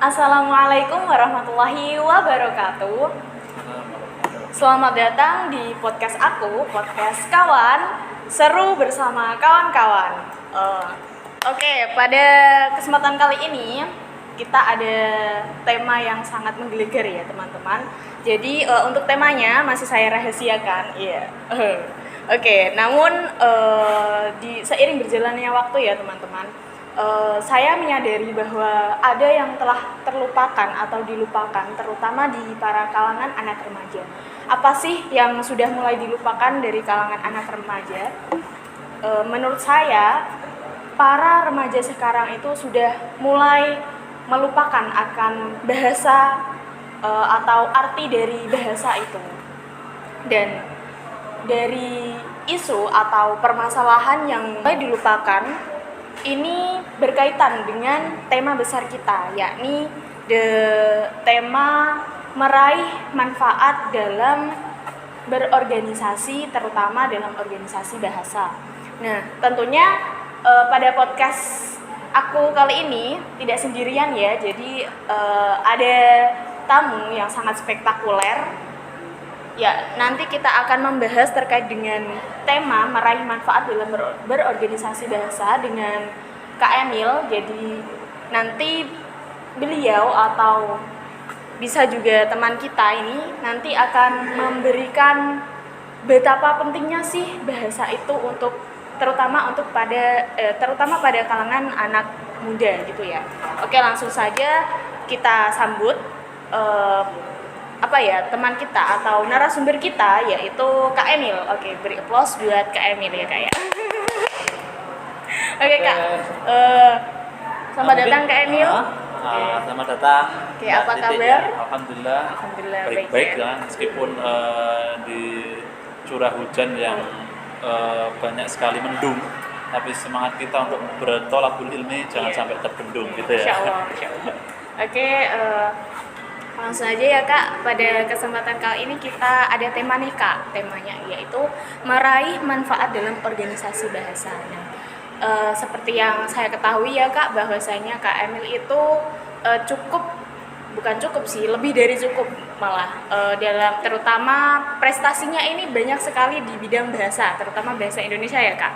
Assalamualaikum warahmatullahi wabarakatuh. Selamat datang di podcast aku, podcast kawan seru bersama kawan-kawan. Pada kesempatan kali ini kita ada tema yang sangat menggelegar ya teman-teman. Jadi untuk temanya masih saya rahasiakan, iya. Namun seiring berjalannya waktu ya teman-teman, saya menyadari bahwa ada yang telah terlupakan atau dilupakan, terutama di para kalangan anak remaja. Apa sih yang sudah mulai dilupakan dari kalangan anak remaja? Menurut saya, para remaja sekarang itu sudah mulai melupakan akan bahasa atau arti dari bahasa itu. Dan dari isu atau permasalahan yang mulai dilupakan ini berkaitan dengan tema besar kita, yakni tema meraih manfaat dalam berorganisasi, terutama dalam organisasi bahasa. Nah, tentunya pada podcast aku kali ini tidak sendirian ya, jadi ada tamu yang sangat spektakuler. Ya, nanti kita akan membahas terkait dengan tema meraih manfaat dalam berorganisasi bahasa dengan Kak Emil. Jadi nanti beliau atau bisa juga teman kita ini nanti akan memberikan betapa pentingnya sih bahasa itu untuk terutama pada kalangan anak muda gitu ya. Oke, langsung saja kita sambut teman kita atau narasumber kita, yaitu Kak Emil. Oke, beri applause buat Kak Emil ya Kak ya. Oke Kak, selamat datang Kak Emil. Selamat datang. Oke, apa kabar? Alhamdulillah baik-baik ya, meskipun di curah hujan yang banyak sekali mendung, tapi semangat kita untuk bertolakul ilmi jangan sampai terbendung gitu ya. Insyaallah. Oke, langsung aja ya Kak, pada kesempatan kali ini kita ada tema nih Kak, temanya yaitu meraih manfaat dalam organisasi bahasa. Nah, seperti yang saya ketahui ya Kak, bahwasanya Kak Emil itu bukan cukup sih, lebih dari cukup malah dalam terutama prestasinya ini banyak sekali di bidang bahasa, terutama bahasa Indonesia ya Kak.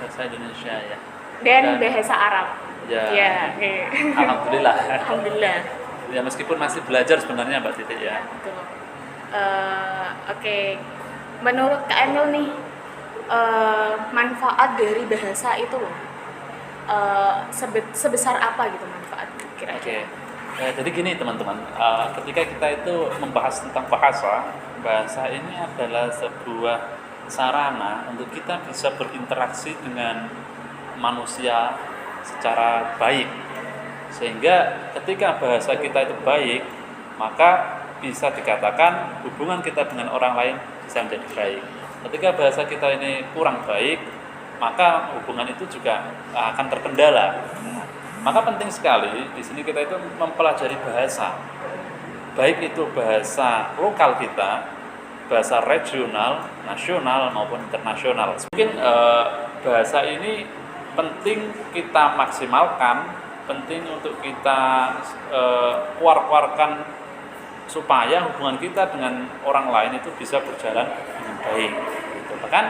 Bahasa Indonesia ya. Dan bahasa Arab. Ya. Okay. Alhamdulillah. Alhamdulillah. Ya, meskipun masih belajar sebenarnya Mbak Titi ya. Betul. Oke. Menurut Kak Emil nih, manfaat dari bahasa itu sebesar apa gitu manfaat kira-kira? Jadi gini teman-teman, ketika kita itu membahas tentang bahasa ini adalah sebuah sarana untuk kita bisa berinteraksi dengan manusia secara baik. Sehingga ketika bahasa kita itu baik, maka bisa dikatakan hubungan kita dengan orang lain bisa menjadi baik. Ketika bahasa kita ini kurang baik, maka hubungan itu juga akan terkendala. Maka penting sekali di sini kita itu mempelajari bahasa. Baik itu bahasa lokal kita, bahasa regional, nasional maupun internasional. Mungkin bahasa ini penting kita maksimalkan, penting untuk kita keluarkan supaya hubungan kita dengan orang lain itu bisa berjalan dengan baik. Gitu. Bahkan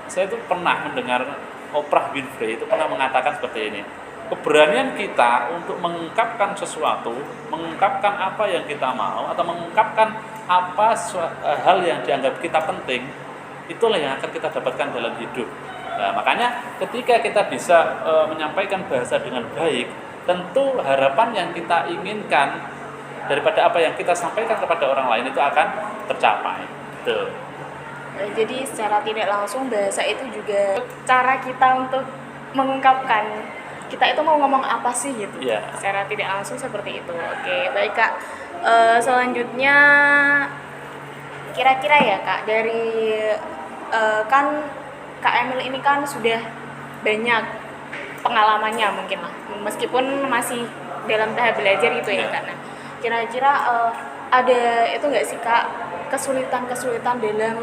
saya itu pernah mendengar Oprah Winfrey itu pernah mengatakan seperti ini. Keberanian kita untuk mengungkapkan sesuatu, mengungkapkan apa yang kita mau atau mengungkapkan hal yang dianggap kita penting, itulah yang akan kita dapatkan dalam hidup. Nah, makanya ketika kita bisa menyampaikan bahasa dengan baik, tentu harapan yang kita inginkan daripada apa yang kita sampaikan kepada orang lain itu akan tercapai. Tuh. Jadi secara tidak langsung bahasa itu juga cara kita untuk mengungkapkan kita itu mau ngomong apa sih gitu. Yeah. Secara tidak langsung seperti itu. Oke, baik Kak. Selanjutnya kira-kira ya Kak, dari kan Kak Emil ini kan sudah banyak pengalamannya mungkin lah, meskipun masih dalam tahap belajar gitu ya Kak. Nah, kira-kira ada itu nggak sih Kak kesulitan-kesulitan dalam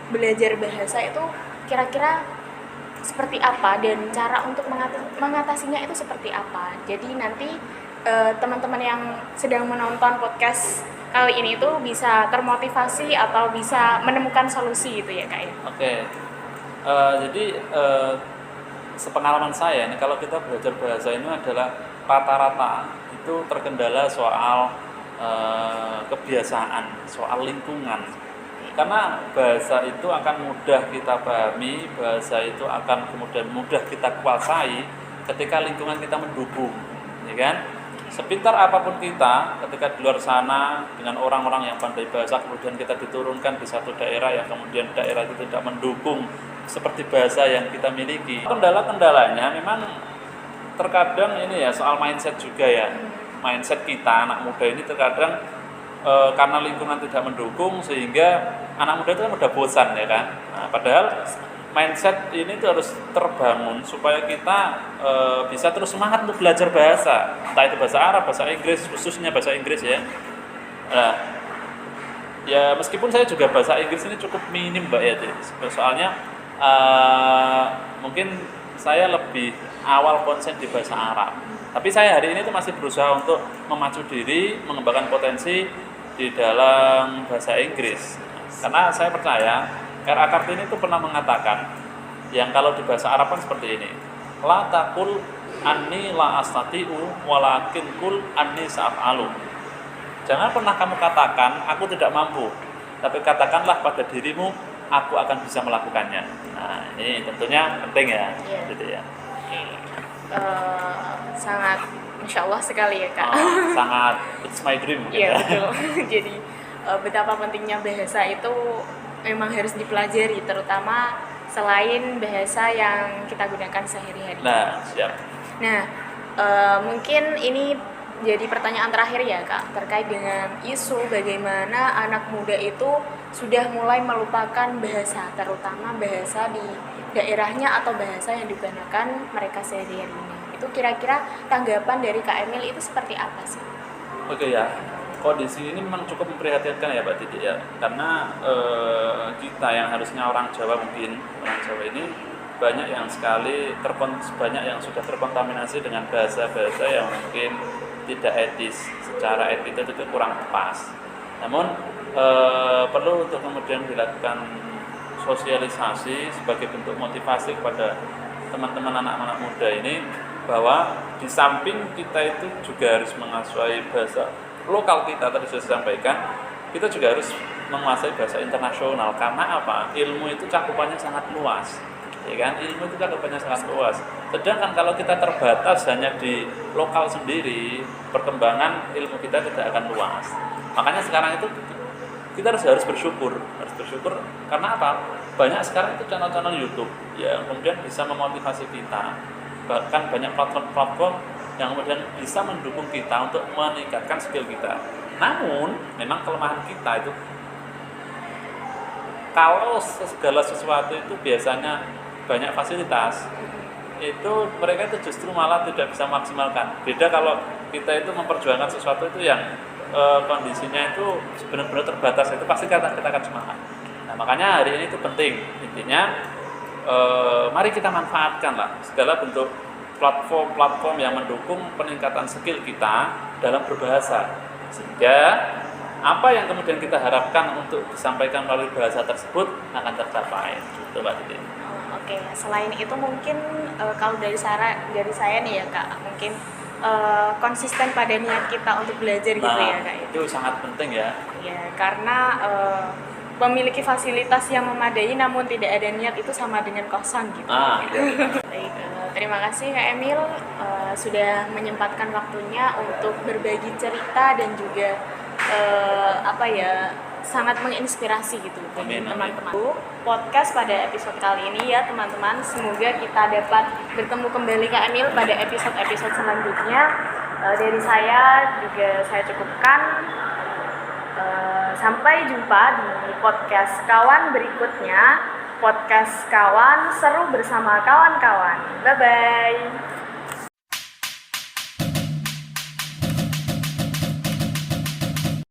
belajar bahasa itu, kira-kira seperti apa dan cara untuk mengatasinya itu seperti apa. Jadi nanti teman-teman yang sedang menonton podcast kali ini tuh bisa termotivasi atau bisa menemukan solusi gitu ya Kak ya. Oke. Jadi sepengalaman saya ini kalau kita belajar bahasa ini adalah rata-rata itu terkendala soal kebiasaan, soal lingkungan. Karena bahasa itu akan mudah kita pahami, bahasa itu akan kemudian mudah kita kuasai ketika lingkungan kita mendukung, ya kan? Sepintar apapun kita, ketika di luar sana dengan orang-orang yang pandai bahasa, kemudian kita diturunkan di satu daerah yang kemudian daerah itu tidak mendukung seperti bahasa yang kita miliki. Kendala-kendalanya memang terkadang ini ya soal mindset juga ya. Mindset kita anak muda ini terkadang karena lingkungan tidak mendukung sehingga anak muda itu kan mudah bosan ya kan. Nah, padahal mindset ini tuh harus terbangun supaya kita bisa terus semangat untuk belajar bahasa, entah itu bahasa Arab, bahasa Inggris, khususnya bahasa Inggris ya. Nah, ya meskipun saya juga bahasa Inggris ini cukup minim Mbak ya, soalnya mungkin saya lebih awal konsen di bahasa Arab. Tapi saya hari ini tuh masih berusaha untuk memacu diri, mengembangkan potensi di dalam bahasa Inggris. Karena saya percaya R.A. Kartini itu pernah mengatakan yang kalau di bahasa Arab kan seperti ini. La taqul anni la astati'u walakin qul anni sa'alu. Jangan pernah kamu katakan aku tidak mampu, tapi katakanlah pada dirimu aku akan bisa melakukannya. Nah, ini tentunya penting ya. Iya. Gitu ya. Sangat Masya Allah sekali ya Kak. Sangat it's my dream gitu Iya ya. betul. Jadi betapa pentingnya bahasa itu memang harus dipelajari, terutama selain bahasa yang kita gunakan sehari-hari. Nah, siap. Nah, mungkin ini jadi pertanyaan terakhir ya Kak, terkait dengan isu bagaimana anak muda itu sudah mulai melupakan bahasa, terutama bahasa di daerahnya atau bahasa yang digunakan mereka sehari-hari ini. Itu kira-kira tanggapan dari Kak Emil itu seperti apa sih? Oke ya, kondisi ini memang cukup memprihatinkan ya Pak Didi ya, karena kita yang harusnya orang Jawa mungkin, orang Jawa ini banyak yang sudah terkontaminasi dengan bahasa-bahasa yang mungkin tidak etis, secara etika itu kurang pas. Namun perlu untuk kemudian dilakukan sosialisasi sebagai bentuk motivasi kepada teman-teman anak-anak muda ini bahwa di samping kita itu juga harus menguasai bahasa lokal kita, tadi sudah sampaikan, kita juga harus menguasai bahasa internasional. Karena apa? Ilmu itu cakupannya sangat luas, ya kan? Ilmu itu cakupannya sangat luas. Sedangkan kalau kita terbatas hanya di lokal sendiri, perkembangan ilmu kita tidak akan luas. Makanya sekarang itu kita harus bersyukur karena apa? Banyak sekarang itu channel-channel YouTube yang kemudian bisa memotivasi kita. Bahkan banyak platform-platform yang kemudian bisa mendukung kita untuk meningkatkan skill kita. Namun, memang kelemahan kita itu kalau segala sesuatu itu biasanya banyak fasilitas, itu mereka itu justru malah tidak bisa maksimalkan. Beda kalau kita itu memperjuangkan sesuatu itu yang kondisinya itu benar-benar terbatas, itu pasti kita akan semangat. Nah, makanya hari ini itu penting. Intinya mari kita manfaatkan lah segala bentuk platform-platform yang mendukung peningkatan skill kita dalam berbahasa, sehingga apa yang kemudian kita harapkan untuk disampaikan melalui bahasa tersebut akan tercapai. Gitu, Mbak Titi. Oke, selain itu mungkin kalau dari saya nih ya Kak, mungkin konsisten pada niat kita untuk belajar gitu ya Kak. Itu sangat penting ya. Ya, karena memiliki fasilitas yang memadai namun tidak ada niat itu sama dengan kosong gitu. Iya. Baik, terima kasih Kak Emil sudah menyempatkan waktunya untuk berbagi cerita dan juga sangat menginspirasi gitu bagi teman-teman. Podcast pada episode kali ini ya teman-teman, semoga kita dapat bertemu kembali Kak Emil pada episode-episode selanjutnya. Dari saya juga saya cukupkan. Sampai jumpa di podcast kawan berikutnya. Podcast kawan seru bersama kawan-kawan. Bye-bye.